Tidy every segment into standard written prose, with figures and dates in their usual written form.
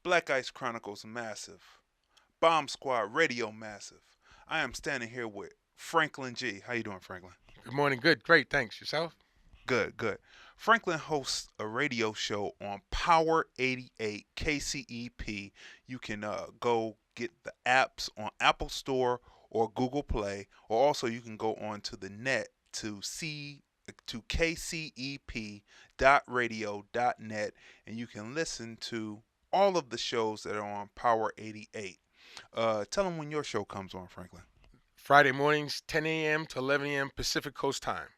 Black Ice Chronicles Massive, Bomb Squad Radio Massive. I am standing here with Franklyn G. How you doing, Franklyn? Good morning. Good. Great. Thanks. Yourself? Good, good. Franklyn hosts a radio show on Power 88 KCEP. You can go get the apps on Apple Store or Google Play, or also you can go on to the net to kcep.radio.net, and you can listen to all of the shows that are on Power 88. Tell them when your show comes on, Franklyn. Friday mornings, 10 a.m. to 11 a.m. Pacific Coast time.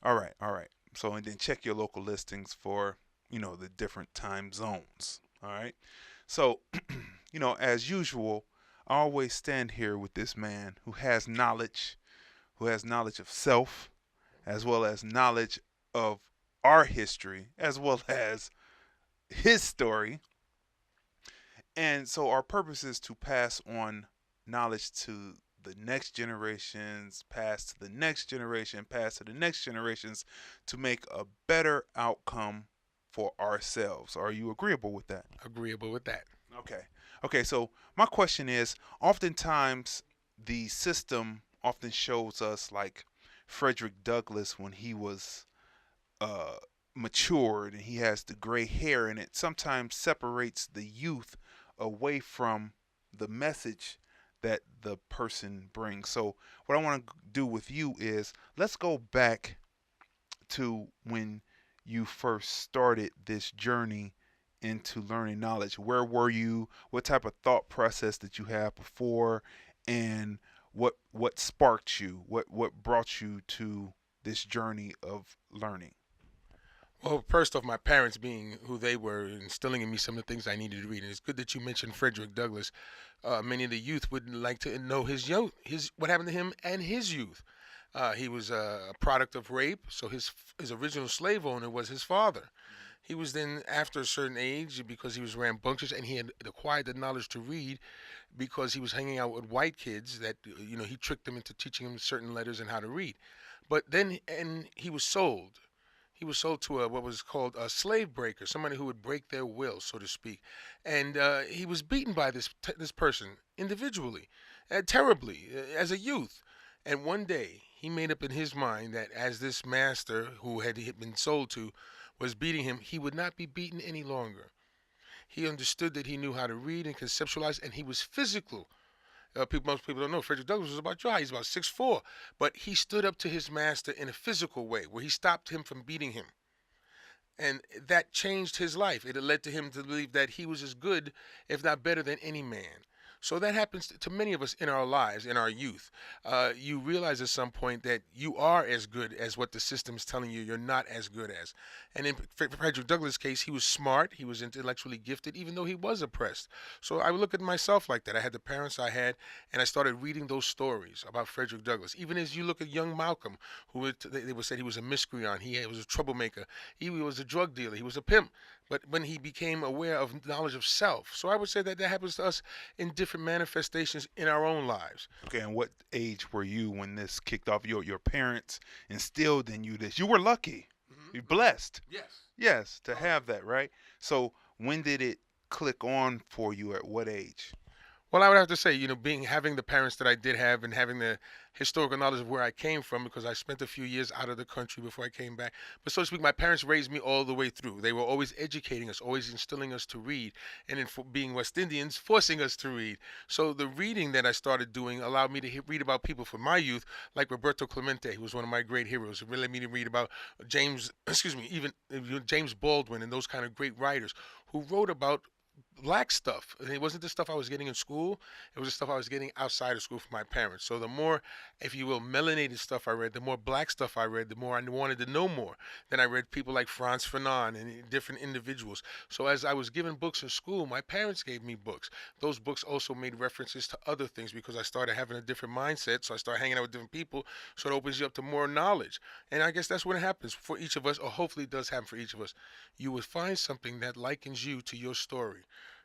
All right, all right. So, and then check your local listings for, the different time zones. All right. So, as usual, I always stand here with this man who has knowledge of self, as well as knowledge of our history, as well as his story. And so, our purpose is to pass on knowledge to the next generations, pass to the next generation, pass to the next generations to make a better outcome for ourselves. Are you agreeable with that? Agreeable with that. Okay. Okay, so my question is oftentimes the system often shows us like Frederick Douglass when he was uh, matured and he has the gray hair, and it sometimes separates the youth away from the message that the person brings. So, what I want to do with you is let's go back to when you first started this journey into learning knowledge. Where were you? What type of thought process did you have before? And what sparked you? What brought you to this journey of learning? Well, first off, my parents being who they were, instilling in me some of the things I needed to read. And it's good that you mentioned Frederick Douglass. Many of the youth would like to know his what happened to him and his youth. He was a product of rape, so his original slave owner was his father. He was then, after a certain age, because he was rambunctious and he had acquired the knowledge to read, because he was hanging out with white kids that he tricked them into teaching him certain letters and how to read. But then, and he was sold. He was sold to what was called a slave breaker, somebody who would break their will, so to speak. And he was beaten by this person individually, terribly, as a youth. And one day, he made up in his mind that as this master who had been sold to was beating him, he would not be beaten any longer. He understood that he knew how to read and conceptualize, and he was physical. Most people don't know Frederick Douglass was about your height. He's about 6'4", but he stood up to his master in a physical way, where he stopped him from beating him, and that changed his life. It led to him to believe that he was as good, if not better, than any man. So that happens to many of us in our lives, in our youth. You realize at some point that you are as good as what the system is telling you you're not as good as. And in Frederick Douglass' case, he was smart, he was intellectually gifted, even though he was oppressed. So I would look at myself like that. I had the parents I had, and I started reading those stories about Frederick Douglass. Even as you look at young Malcolm, they would say he was a miscreant, he was a troublemaker, he was a drug dealer, he was a pimp. But when he became aware of knowledge of self. So I would say that that happens to us in different manifestations in our own lives. Okay, and what age were you when this kicked off? Your parents instilled in you this. You were lucky. You're blessed. Yes. Yes, to have that, right? So when did it click on for you at what age? Well, I would have to say, having the parents that I did have and having the historical knowledge of where I came from, because I spent a few years out of the country before I came back. But so to speak, my parents raised me all the way through. They were always educating us, always instilling us to read, and being West Indians, forcing us to read. So the reading that I started doing allowed me to read about people from my youth, like Roberto Clemente, who was one of my great heroes. It really led me to read about James, excuse me, even James Baldwin and those kind of great writers who wrote about black stuff. And it wasn't the stuff I was getting in school. It was the stuff I was getting outside of school from my parents. So the more, if you will, melanated stuff I read, the more black stuff I read, the more I wanted to know more. Then I read people like Franz Fanon and different individuals. So as I was given books in school, my parents gave me books. Those books also made references to other things because I started having a different mindset. So I started hanging out with different people. So it opens you up to more knowledge. And I guess that's what happens for each of us, or hopefully it does happen for each of us. You would find something that likens you to your story.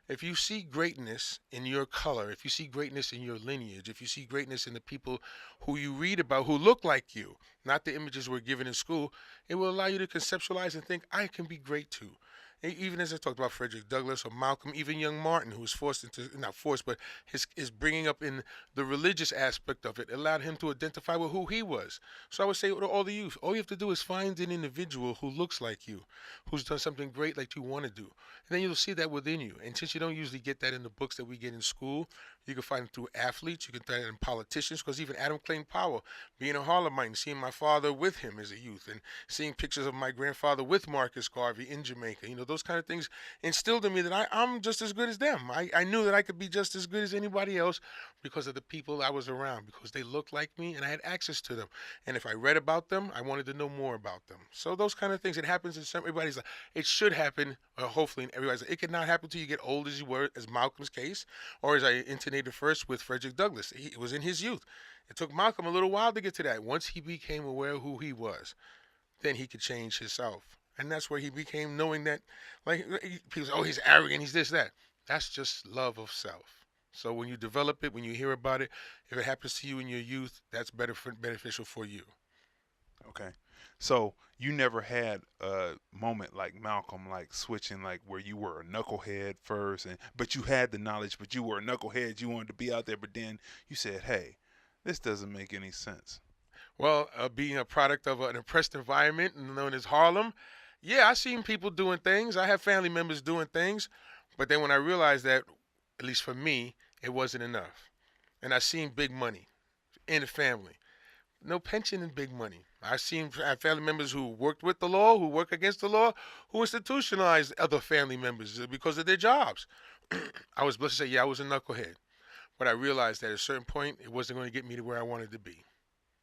If you see greatness in your color, if you see greatness in your lineage, if you see greatness in the people who you read about who look like you, not the images we're given in school, it will allow you to conceptualize and think, I can be great too. Even as I talked about Frederick Douglass or Malcolm, even young Martin, who was forced into, not forced, but his bringing up in the religious aspect of it allowed him to identify with who he was. So I would say to all the youth, all you have to do is find an individual who looks like you, who's done something great like you want to do. And then you'll see that within you. And since you don't usually get that in the books that we get in school, you can find it through athletes, you can find it in politicians, because even Adam Clayton Powell, being a Harlemite and seeing my father with him as a youth, and seeing pictures of my grandfather with Marcus Garvey in Jamaica, those kind of things instilled in me that I'm just as good as them. I knew that I could be just as good as anybody else because of the people I was around, because they looked like me and I had access to them. And if I read about them, I wanted to know more about them. So those kind of things, it happens in some, everybody's like, it should happen, hopefully in everybody's like, it could not happen until you get old as you were, as Malcolm's case, or as I intonated first with Frederick Douglass. It was in his youth. It took Malcolm a little while to get to that. Once he became aware of who he was, then he could change himself. And that's where he became knowing that, like, people say, oh, he's arrogant, he's this, that. That's just love of self. So when you develop it, when you hear about it, if it happens to you in your youth, that's beneficial for you. Okay. So you never had a moment like Malcolm, like switching, like where you were a knucklehead first, and but you had the knowledge, but you were a knucklehead. You wanted to be out there, but then you said, "Hey, this doesn't make any sense." Well, being a product of an oppressed environment known as Harlem, yeah, I seen people doing things. I have family members doing things, but then when I realized that, at least for me, it wasn't enough, and I seen big money in the family. No pension and big money. I have family members who worked with the law, who work against the law, who institutionalized other family members because of their jobs. I was blessed to say, yeah, I was a knucklehead, but I realized that at a certain point, it wasn't going to get me to where I wanted to be.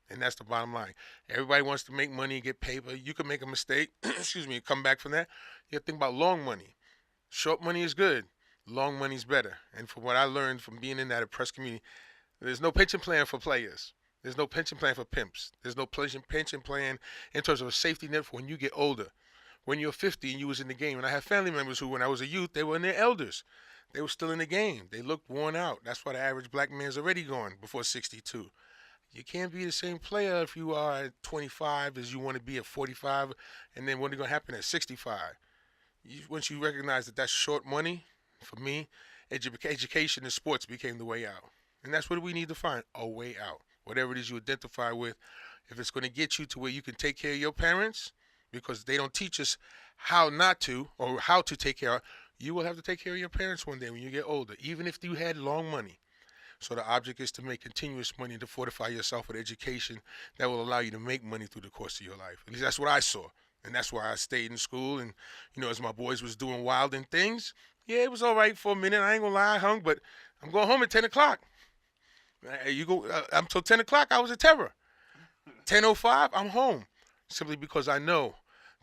And that's the bottom line. Everybody wants to make money and get paid, but you can make a mistake, excuse me, and come back from that. You have to think about long money. Short money is good. Long money is better. And from what I learned from being in that oppressed community, there's no pension plan for players. There's no pension plan for pimps. There's no pension plan in terms of a safety net for when you get older. When you're 50 and you was in the game. And I have family members who, when I was a youth, they were in their elders. They were still in the game. They looked worn out. That's why the average black man's already gone before 62. You can't be the same player if you are at 25 as you want to be at 45, and then what is going to happen at 65? Once you recognize that that's short money, for me, education and sports became the way out. And that's what we need to find, a way out. Whatever it is you identify with, if it's going to get you to where you can take care of your parents, because they don't teach us how not to or how to take care of, you will have to take care of your parents one day when you get older, even if you had long money. So the object is to make continuous money to fortify yourself with education that will allow you to make money through the course of your life. At least that's what I saw. And that's why I stayed in school. And, as my boys was doing wild and things, yeah, it was all right for a minute. I ain't going to lie, I hung, but I'm going home at 10 o'clock. You go until 10 o'clock, I was a terror. 10:05, I'm home. Simply because I know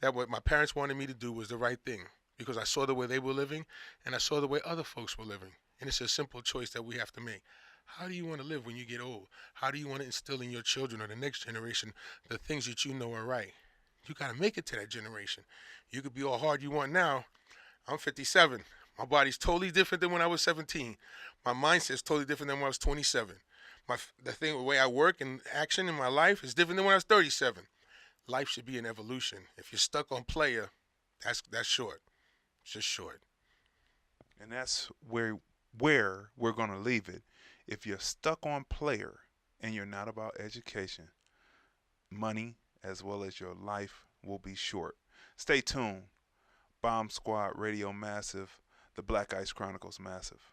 that what my parents wanted me to do was the right thing. Because I saw the way they were living and I saw the way other folks were living. And it's a simple choice that we have to make. How do you want to live when you get old? How do you want to instill in your children or the next generation the things that you know are right? You got to make it to that generation. You could be all hard you want now. I'm 57. My body's totally different than when I was 17. My mindset's totally different than when I was 27. The way I work and action in my life is different than when I was 37. Life should be an evolution. If you're stuck on player, that's short. It's just short. And that's where we're going to leave it. If you're stuck on player and you're not about education, money as well as your life will be short. Stay tuned. Bomb Squad Radio Massive, the Black Ice Chronicles Massive.